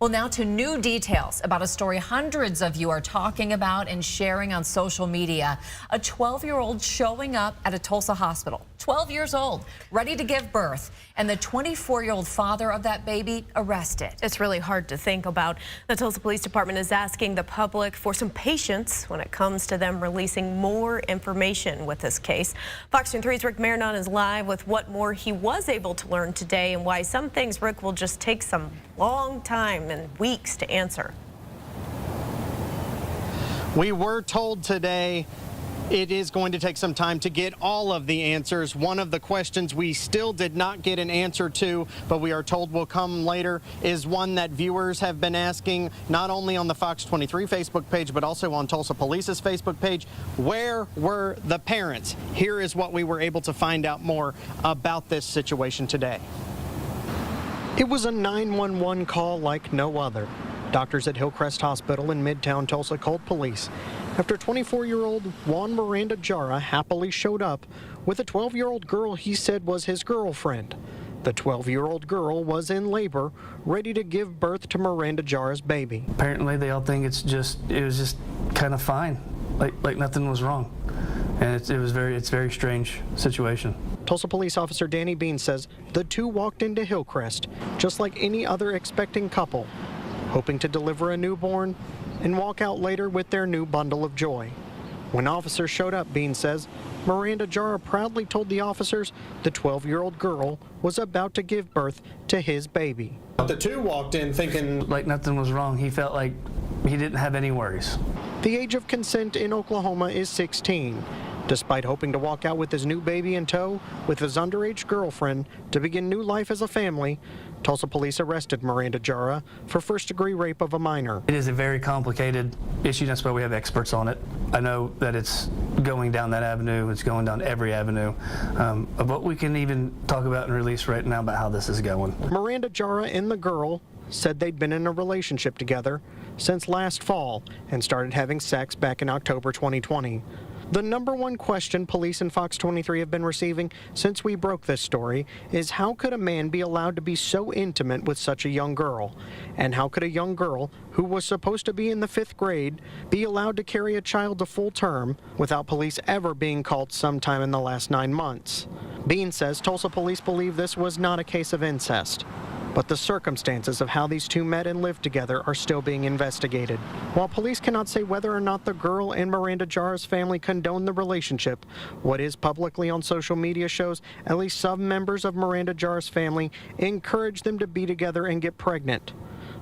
Well, now to new details about a story hundreds of you are talking about and sharing on social media. A 12-year-old showing up at a Tulsa hospital, 12 years old, ready to give birth, and the 24-year-old father of that baby arrested. It's really hard to think about. The Tulsa Police Department is asking the public for some patience when it comes to them releasing more information with this case. Fox News 3's Rick Marinon is live with what more he was able to learn today and why some things, Rick, will just take some long time and weeks to answer. We were told today it is going to take some time to get all of the answers. One of the questions we still did not get an answer to, but we are told will come later, is one that viewers have been asking, not only on the Fox 23 Facebook page, but also on Tulsa Police's Facebook page. Where were the parents? Here is what we were able to find out more about this situation today. It was a 911 call like no other. Doctors at Hillcrest Hospital in Midtown Tulsa called police after 24-year-old Juan Miranda Jara happily showed up with a 12-year-old girl he said was his girlfriend. The 12-year-old girl was in labor, ready to give birth to Miranda Jara's baby. Apparently they all think it was just kind of fine, like nothing was wrong. And it's a very strange situation. Tulsa Police Officer Danny Bean says the two walked into Hillcrest just like any other expecting couple, hoping to deliver a newborn and walk out later with their new bundle of joy. When officers showed up, Bean says, Miranda Jara proudly told the officers the 12-year-old girl was about to give birth to his baby. The two walked in thinking like nothing was wrong. He felt like he didn't have any worries. The age of consent in Oklahoma is 16. Despite hoping to walk out with his new baby in tow with his underage girlfriend to begin new life as a family, Tulsa police arrested Miranda Jara for first-degree rape of a minor. It is a very complicated issue. That's why we have experts on it. I know that it's going down that avenue. It's going down every avenue. But we can even talk about and release right now about how this is going. Miranda Jara and the girl said they'd been in a relationship together since last fall and started having sex back in October 2020. The number one question police and Fox 23 have been receiving since we broke this story is how could a man be allowed to be so intimate with such a young girl? And how could a young girl who was supposed to be in the 5th grade be allowed to carry a child to full term without police ever being called sometime in the last 9 months? Bean says Tulsa police believe this was not a case of incest, but the circumstances of how these two met and lived together are still being investigated. While police cannot say whether or not the girl and Miranda Jara's family condone the relationship, what is publicly on social media shows at least some members of Miranda Jara's family encourage them to be together and get pregnant.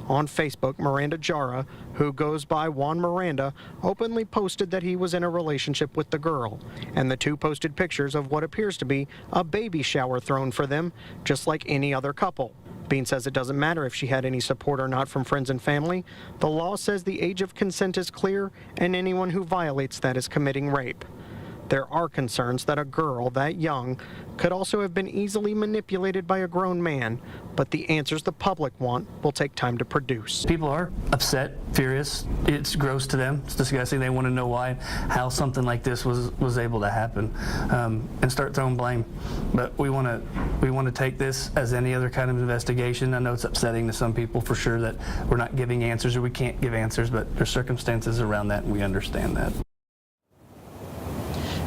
On Facebook, Miranda Jara, who goes by Juan Miranda, openly posted that he was in a relationship with the girl, and the two posted pictures of what appears to be a baby shower thrown for them, just like any other couple. Bean says it doesn't matter if she had any support or not from friends and family. The law says the age of consent is clear, and anyone who violates that is committing rape. There are concerns that a girl that young could also have been easily manipulated by a grown man, but the answers the public want will take time to produce. People are upset, furious. It's gross to them. It's disgusting. They want to know why, how something like this was able to happen, and start throwing blame. But we want to take this as any other kind of investigation. I know it's upsetting to some people for sure that we're not giving answers or we can't give answers, but there's circumstances around that, and we understand that.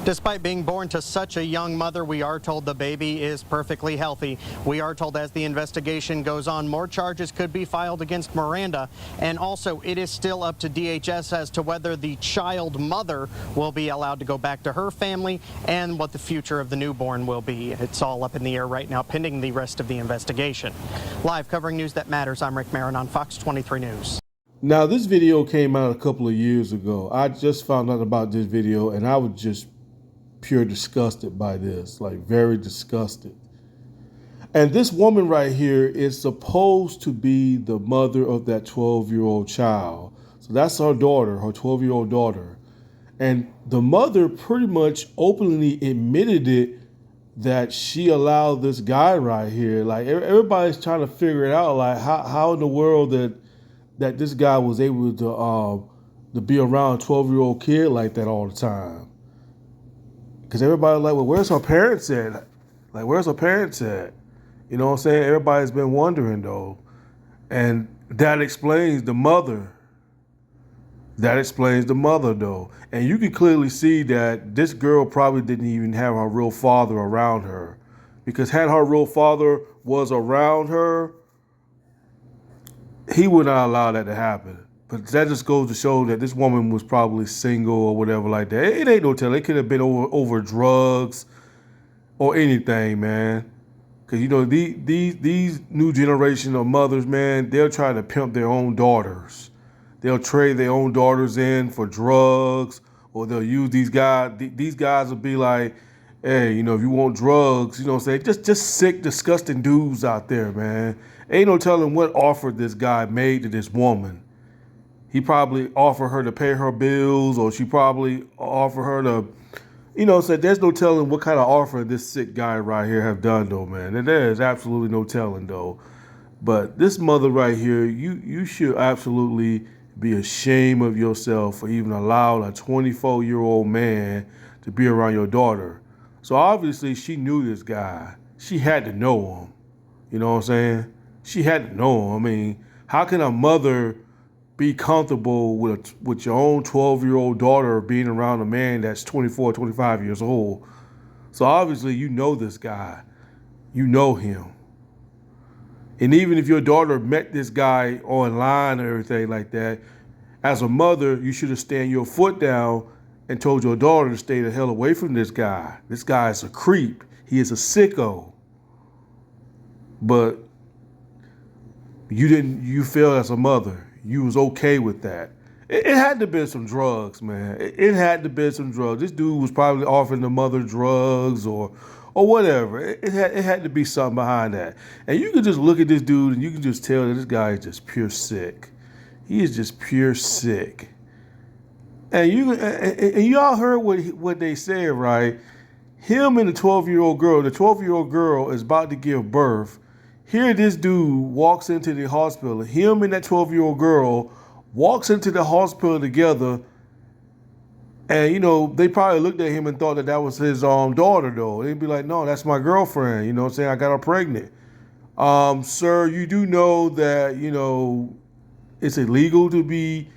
Despite being born to such a young mother, we are told the baby is perfectly healthy. We are told as the investigation goes on, more charges could be filed against Miranda. And also, it is still up to DHS as to whether the child mother will be allowed to go back to her family and what the future of the newborn will be. It's all up in the air right now, pending the rest of the investigation. Live covering news that matters, I'm Rick Marinon on Fox 23 News. Now, this video came out a couple of years ago. I just found out about this video, and I was just pure disgusted by this, like very disgusted. And this woman right here is supposed to be the mother of that 12-year-old child. So that's her daughter, her 12-year-old daughter. And the mother pretty much openly admitted it, that she allowed this guy right here. Like everybody's trying to figure it out, like how in the world that this guy was able to be around a 12-year-old kid like that all the time. Because everybody's like, well, where's her parents at? Like, where's her parents at? You know what I'm saying? Everybody's been wondering, though. And that explains the mother. That explains the mother, though. And you can clearly see that this girl probably didn't even have her real father around her. Because had her real father was around her, he would not allow that to happen. But that just goes to show that this woman was probably single or whatever like that. It ain't no telling. It could have been over drugs or anything, man. Because, you know, these new generation of mothers, man, they'll try to pimp their own daughters. They'll trade their own daughters in for drugs, or they'll use these guys. These guys will be like, hey, you know, if you want drugs, you know what I'm saying? Just sick, disgusting dudes out there, man. Ain't no telling what offer this guy made to this woman. He probably offered her to pay her bills, or she probably offered her to, you know, said there's no telling what kind of offer this sick guy right here have done, though, man. And there is absolutely no telling, though. But this mother right here, you should absolutely be ashamed of yourself for even allowing a 24-year-old man to be around your daughter. So obviously she knew this guy. She had to know him. You know what I'm saying? She had to know him. I mean, how can a mother be comfortable with your own 12-year-old daughter being around a man that's 24, 25 years old? So obviously you know this guy. You know him. And even if your daughter met this guy online or everything like that, as a mother, you should have stand your foot down and told your daughter to stay the hell away from this guy. This guy is a creep. He is a sicko. But you failed as a mother. You was okay with that. It had to have been some drugs, man. It had to have been some drugs. This dude was probably offering the mother drugs or whatever. It had to be something behind that. And you can just look at this dude and you can just tell that this guy is just pure sick. He is just pure sick. And y'all heard what they said, right? Him and the 12-year-old girl is about to give birth. Here this dude walks into the hospital. Him and that 12-year-old girl walks into the hospital together. And, you know, they probably looked at him and thought that was his daughter, though. They'd be like, no, that's my girlfriend. You know what I'm saying? I got her pregnant. Sir, you do know that, you know, it's illegal to be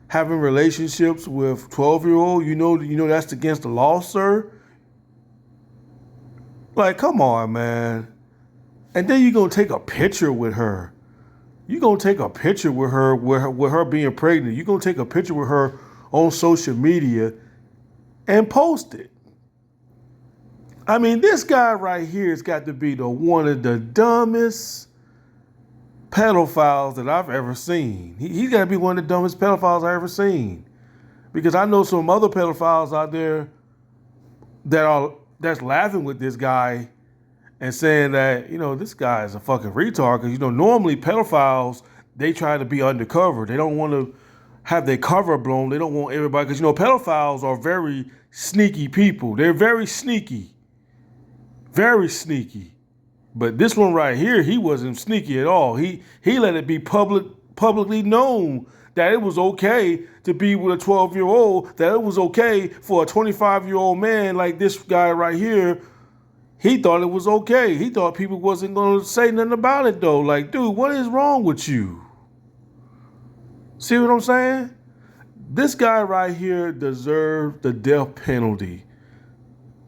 having relationships with 12-year-old. You know that's against the law, sir. Like, come on, man. And then you're going to take a picture with her. You're going to take a picture with her being pregnant. You're going to take a picture with her on social media and post it. I mean, this guy right here has got to be one of the dumbest pedophiles that I've ever seen. He's got to be one of the dumbest pedophiles I've ever seen. Because I know some other pedophiles out there that's laughing with this guy and saying that, you know, this guy is a fucking retard. Because, you know, normally pedophiles, they try to be undercover. They don't want to have their cover blown. They don't want everybody, because, you know, pedophiles are very sneaky people. They're very sneaky. Very sneaky. But this one right here, he wasn't sneaky at all. He let it be publicly known that it was okay to be with a 12-year-old, that it was okay for a 25-year-old man like this guy right here. He thought it was okay. He thought people wasn't going to say nothing about it, though. Like, dude, what is wrong with you? See what I'm saying? This guy right here deserved the death penalty.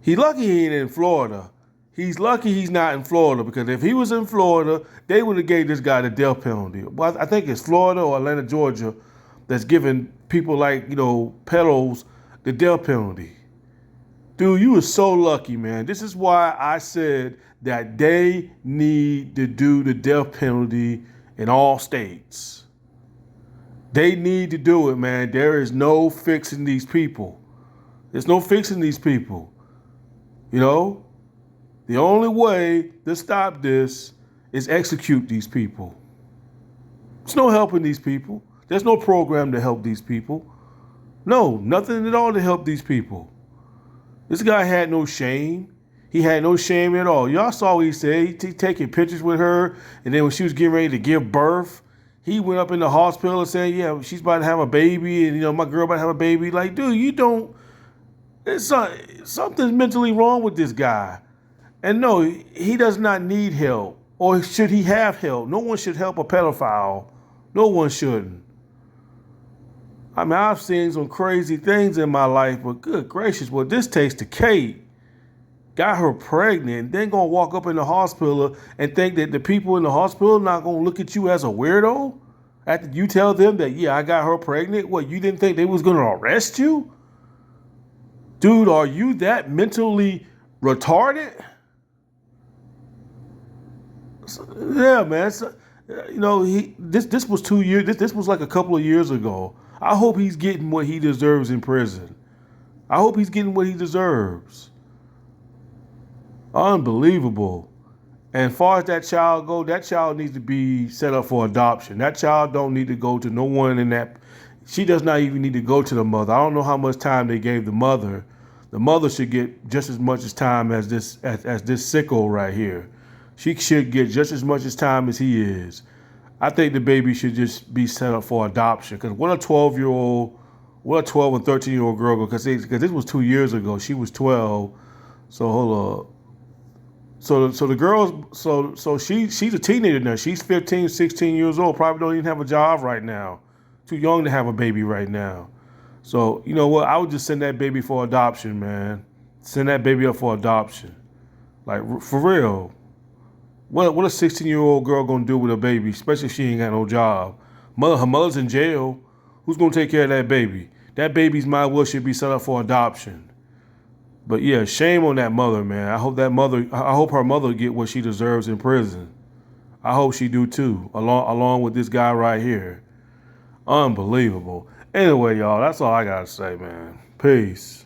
He's lucky he ain't in Florida. He's lucky he's not in Florida, because if he was in Florida, they would have gave this guy the death penalty. Well, I think it's Florida or Atlanta, Georgia, that's giving people like, you know, pedos the death penalty. Dude, you were so lucky, man. This is why I said that they need to do the death penalty in all states. They need to do it, man. There is no fixing these people. There's no fixing these people. You know? The only way to stop this is execute these people. There's no helping these people. There's no program to help these people. No, nothing at all to help these people. This guy had no shame. He had no shame at all. Y'all saw what he said. He taking pictures with her, and then when she was getting ready to give birth, he went up in the hospital and said, yeah, she's about to have a baby, and, you know, my girl about to have a baby. Like, dude, you don't, something's mentally wrong with this guy. And no, he does not need help. Or should he have help? No one should help a pedophile. No one shouldn't. I mean, I've seen some crazy things in my life, but good gracious, what this takes to Kate, got her pregnant, then gonna walk up in the hospital and think that the people in the hospital not gonna look at you as a weirdo after you tell them that, yeah, I got her pregnant. What, you didn't think they was gonna arrest you? Dude, are you that mentally retarded? Yeah, man. This was 2 years. This was like a couple of years ago. I hope he's getting what he deserves in prison. I hope he's getting what he deserves. Unbelievable. And as far as that child go, that child needs to be set up for adoption. That child don't need to go to no one in that. She does not even need to go to the mother. I don't know how much time they gave the mother. The mother should get just as much as time as this sicko right here. She should get just as much as time as he is. I think the baby should just be set up for adoption. Because what a 12 and 13-year-old girl, because this was 2 years ago. She was 12. So hold up. So the girls, so she's a teenager now. She's 15, 16 years old. Probably don't even have a job right now. Too young to have a baby right now. So you know what? I would just send that baby for adoption, man. Send that baby up for adoption. Like for real. What a 16-year-old girl gonna do with a baby, especially if she ain't got no job? Her mother's in jail. Who's gonna take care of that baby? That baby's might well should be set up for adoption. But yeah, shame on that mother, man. I hope her mother get what she deserves in prison. I hope she do too, along with this guy right here. Unbelievable. Anyway, y'all, that's all I gotta say, man. Peace.